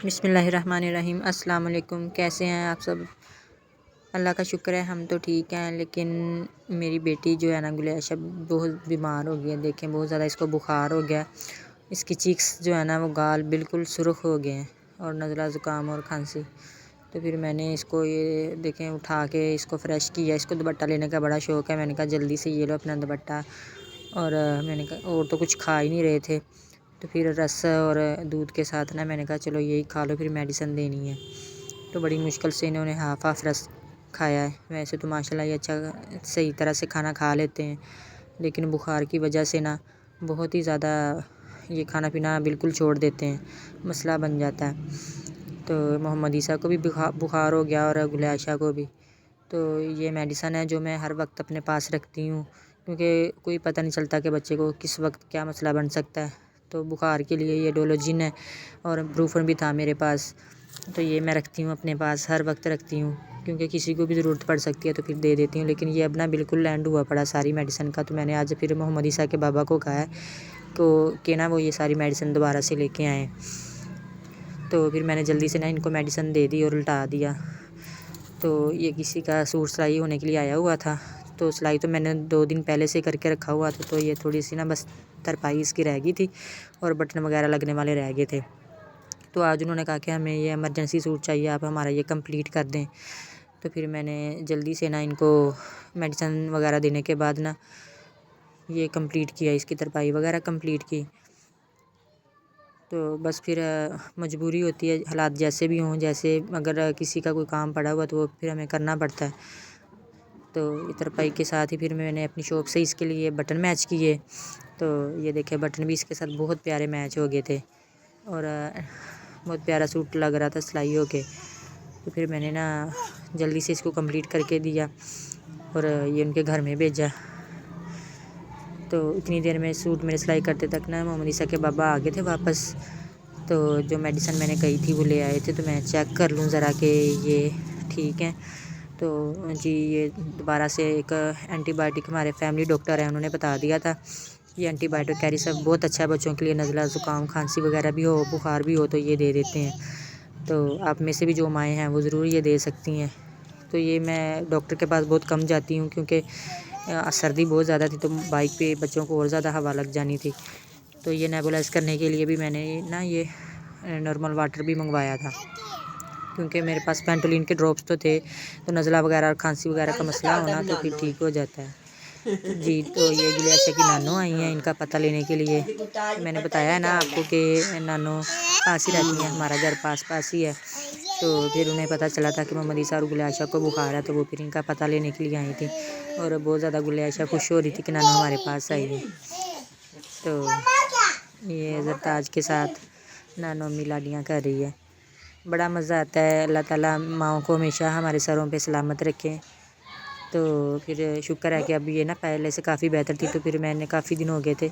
बिस्मिल्लाहिर्रहमानिर्रहीम। अस्सलाम वालेकुम। कैसे हैं आप सब? अल्लाह का शुक्र है हम तो ठीक हैं, लेकिन मेरी बेटी जो है ना गुलैशा बहुत बीमार हो गई है। देखें बहुत ज़्यादा इसको बुखार हो गया। इसकी चीक्स जो है ना वो गाल बिल्कुल सुर्ख हो गए हैं और नज़ला ज़ुकाम और खांसी। तो फिर मैंने इसको ये देखें उठा के इसको फ़्रेश किया। इसको दुपट्टा लेने का बड़ा शौक़ है। मैंने कहा जल्दी से ये लो अपना दुपट्टा। और मैंने कहा और तो कुछ खा ही नहीं रहे थे, तो फिर रस और दूध के साथ ना मैंने कहा चलो यही खा लो, फिर मेडिसिन देनी है। तो बड़ी मुश्किल से इन्होंने हाफ़ रस खाया है। वैसे तो माशाल्लाह ये अच्छा सही तरह से खाना खा लेते हैं, लेकिन बुखार की वजह से ना बहुत ही ज़्यादा ये खाना पीना बिल्कुल छोड़ देते हैं, मसला बन जाता है। तो मोहम्मद ईसा को भी बुखार हो गया और गुलैशा को भी। तो ये मेडिसिन है जो मैं हर वक्त अपने पास रखती हूँ, क्योंकि कोई पता नहीं चलता कि बच्चे को किस वक्त क्या मसला बन सकता है। तो बुखार के लिए ये डोलोजिन है और ब्रूफन भी था मेरे पास, तो ये मैं रखती हूँ अपने पास, हर वक्त रखती हूँ, क्योंकि किसी को भी ज़रूरत पड़ सकती है तो फिर दे देती हूँ। लेकिन ये अब ना बिल्कुल लैंड हुआ पड़ा सारी मेडिसिन का। तो मैंने आज फिर मोहम्मद ईसा के बाबा को कहा है कि ना वो ये सारी मेडिसिन दोबारा से लेके आएँ। तो फिर मैंने जल्दी से ना इनको मेडिसिन दे दी और उल्टा दिया। तो ये किसी का सूट सिलाई होने के लिए आया हुआ था, तो सिलाई तो मैंने 2 दिन पहले से करके रखा हुआ था। तो ये थोड़ी सी ना बस तरपाई इसकी रह गई थी और बटन वगैरह लगने वाले रह गए थे। तो आज उन्होंने कहा कि हमें ये इमरजेंसी सूट चाहिए, आप हमारा ये कंप्लीट कर दें। तो फिर मैंने जल्दी से ना इनको मेडिसिन वगैरह देने के बाद ना ये कंप्लीट किया, इसकी तरपाई वगैरह कंप्लीट की। तो बस फिर मजबूरी होती है, हालात जैसे भी हों, जैसे अगर किसी का कोई काम पड़ा हुआ तो वो फिर हमें करना पड़ता है। तो तरपाई के साथ ही फिर मैंने अपनी शॉप से इसके लिए बटन मैच किए। तो ये देखे बटन भी इसके साथ बहुत प्यारे मैच हो गए थे और बहुत प्यारा सूट लग रहा था सिलाई हो के। तो फिर मैंने ना जल्दी से इसको कंप्लीट करके दिया और ये उनके घर में भेजा। तो इतनी देर में सूट मेरे सिलाई करते तक ना मोहम्मद ईसा के बाबा आ गए थे वापस। तो जो मेडिसिन मैंने कही थी वो ले आए थे, तो मैं चेक कर लूँ ज़रा कि ये ठीक है। तो जी ये दोबारा से एक एंटीबायोटिक हमारे फैमिली डॉक्टर हैं उन्होंने बता दिया था, ये एंटीबायोटिक कैरी सब बहुत अच्छा है बच्चों के लिए, नज़ला ज़ुकाम खांसी वगैरह भी हो, बुखार भी हो तो ये दे देते हैं। तो आप में से भी जो माएँ हैं वो ज़रूर ये दे सकती हैं। तो ये मैं डॉक्टर के पास बहुत कम जाती हूँ, क्योंकि सर्दी बहुत ज़्यादा थी तो बाइक पे बच्चों को और ज़्यादा हवा लग जानी थी। तो ये नेबुलाइज़ करने के लिए भी मैंने ना ये नॉर्मल वाटर भी मंगवाया था, क्योंकि मेरे पास पेंटोलिन के ड्रॉप्स तो थे, तो नज़ला वगैरह और खांसी वगैरह का मसला होना तो फिर ठीक हो जाता है जी। तो ये गुलैशा की नानो आई हैं इनका पता लेने के लिए। तो मैंने बताया है ना आपको कि नानो पास ही रहती हैं, हमारा घर पास ही है। तो फिर उन्हें पता चला था कि मोहम्मद ईसा और गुलैशा को बुखार है, तो वो फिर इनका पता लेने के लिए आई थी और बहुत ज़्यादा गुलैशा खुश हो रही थी कि नानो हमारे पास आई है। तो ये ज़रताज के साथ नानो अम्मी लाडियाँ कर रही है, बड़ा मज़ा आता है। अल्लाह ताला माओं को हमेशा हमारे सरों पे सलामत रखें। तो फिर शुक्र है कि अब ये ना पहले से काफ़ी बेहतर थी। तो फिर मैंने काफ़ी दिन हो गए थे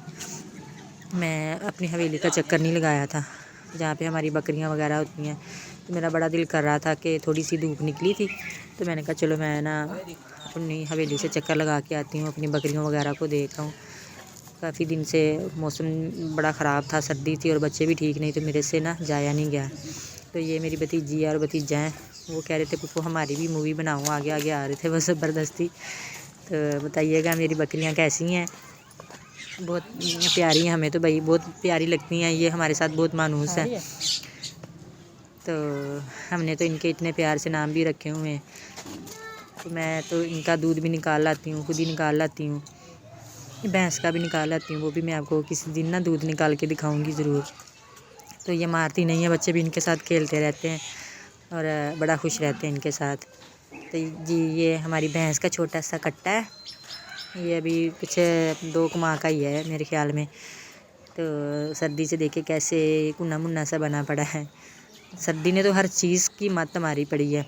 मैं अपनी हवेली का चक्कर नहीं लगाया था, जहाँ पे हमारी बकरियाँ वगैरह होती हैं। तो मेरा बड़ा दिल कर रहा था कि थोड़ी सी धूप निकली थी, तो मैंने कहा चलो मैं ना अपनी हवेली से चक्कर लगा के आती हूँ, अपनी बकरियों वगैरह को देख आऊँ। काफ़ी दिन से मौसम बड़ा ख़राब था, सर्दी थी और बच्चे भी ठीक नहीं, तो मेरे से ना जाया नहीं गया। तो ये मेरी भतीजी और भतीजा हैं, वो कह रहे थे पप्पू हमारी भी मूवी बनाओ, आगे आगे आ रहे थे वो ज़बरदस्ती। तो बताइएगा मेरी बकरियां कैसी हैं? बहुत प्यारी हैं, हमें तो भाई बहुत प्यारी लगती हैं, ये हमारे साथ बहुत मानूस हैं। तो हमने तो इनके इतने प्यार से नाम भी रखे हुए हैं। तो मैं तो इनका दूध भी निकाल लाती हूँ, खुद ही निकाल लाती हूँ, भैंस का भी निकाल लाती हूँ, वो भी मैं आपको किसी दिन ना दूध निकाल के दिखाऊँगी ज़रूर। तो ये मारती नहीं है, बच्चे भी इनके साथ खेलते रहते हैं और बड़ा खुश रहते हैं इनके साथ। तो जी ये हमारी भैंस का छोटा सा कट्टा है, ये अभी कुछ 2 माह का ही है मेरे ख्याल में। तो सर्दी से देखे कैसे कुन्ना मुन्ना सा बना पड़ा है। सर्दी ने तो हर चीज़ की मत मारी पड़ी है,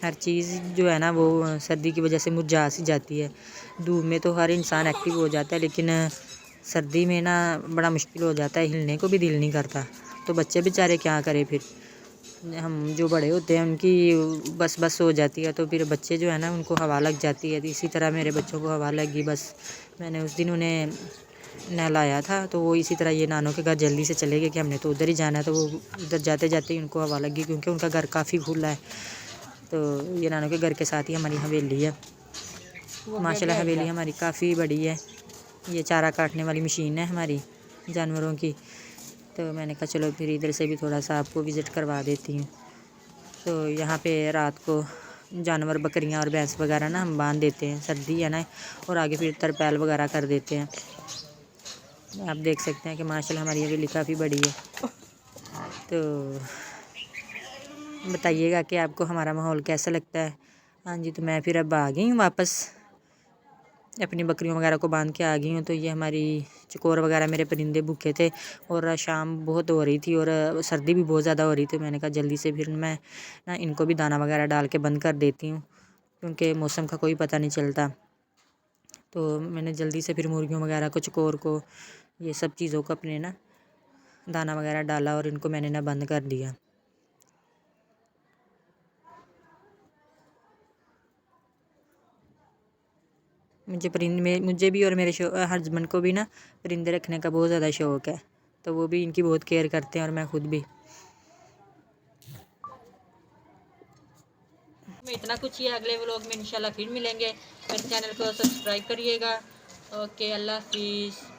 हर चीज़ जो है ना वो सर्दी की वजह से मुरझा सी जाती है। धूप में तो हर इंसान एक्टिव हो जाता है, लेकिन सर्दी में ना बड़ा मुश्किल हो जाता है, हिलने को भी दिल नहीं करता। तो बच्चे बेचारे क्या करें फिर, हम जो बड़े होते हैं उनकी बस हो जाती है, तो फिर बच्चे जो है ना उनको हवा लग जाती है। तो इसी तरह मेरे बच्चों को हवा लगी, बस मैंने उस दिन उन्हें नहलाया था, तो वो इसी तरह ये नानों के घर जल्दी से चले गए कि हमने तो उधर ही जाना है। तो वो उधर जाते जाते ही उनको हवा लगी, क्योंकि उनका घर काफ़ी खुला है। तो ये नानों के घर के साथ ही हमारी हवेली है। माशाल्लाह हवेली हमारी काफ़ी बड़ी है। ये चारा काटने वाली मशीन है हमारी जानवरों की। तो मैंने कहा चलो फिर इधर से भी थोड़ा सा आपको विज़िट करवा देती हूँ। तो यहाँ पे रात को जानवर बकरियाँ और भैंस वगैरह ना हम बांध देते हैं, सर्दी है ना, और आगे फिर तरपाल वगैरह कर देते हैं। आप देख सकते हैं कि माशाल्लाह हमारी हवेली काफ़ी बड़ी है। तो बताइएगा कि आपको हमारा माहौल कैसा लगता है। हाँ जी, तो मैं फिर अब आ गई हूँ वापस, अपनी बकरियों वगैरह को बांध के आ गई हूँ। तो ये हमारी चकोर वगैरह, मेरे परिंदे भूखे थे और शाम बहुत हो रही थी और सर्दी भी बहुत ज़्यादा हो रही थी। मैंने कहा जल्दी से फिर मैं ना इनको भी दाना वगैरह डाल के बंद कर देती हूँ, क्योंकि मौसम का कोई पता नहीं चलता। तो मैंने जल्दी से फिर मुर्गियों वगैरह को, चकोर को, ये सब चीज़ों को अपने ना दाना वगैरह डाला और इनको मैंने ना बंद कर दिया। मुझे भी और मेरे हस्बैंड को भी ना परिंदे रखने का बहुत ज़्यादा शौक़ है। तो वो भी इनकी बहुत केयर करते हैं और मैं खुद भी। मैं इतना कुछ ही, अगले व्लॉग में इंशाल्लाह फिर मिलेंगे। मेरे चैनल को सब्सक्राइब करिएगा। ओके, अल्लाह हाफिज़।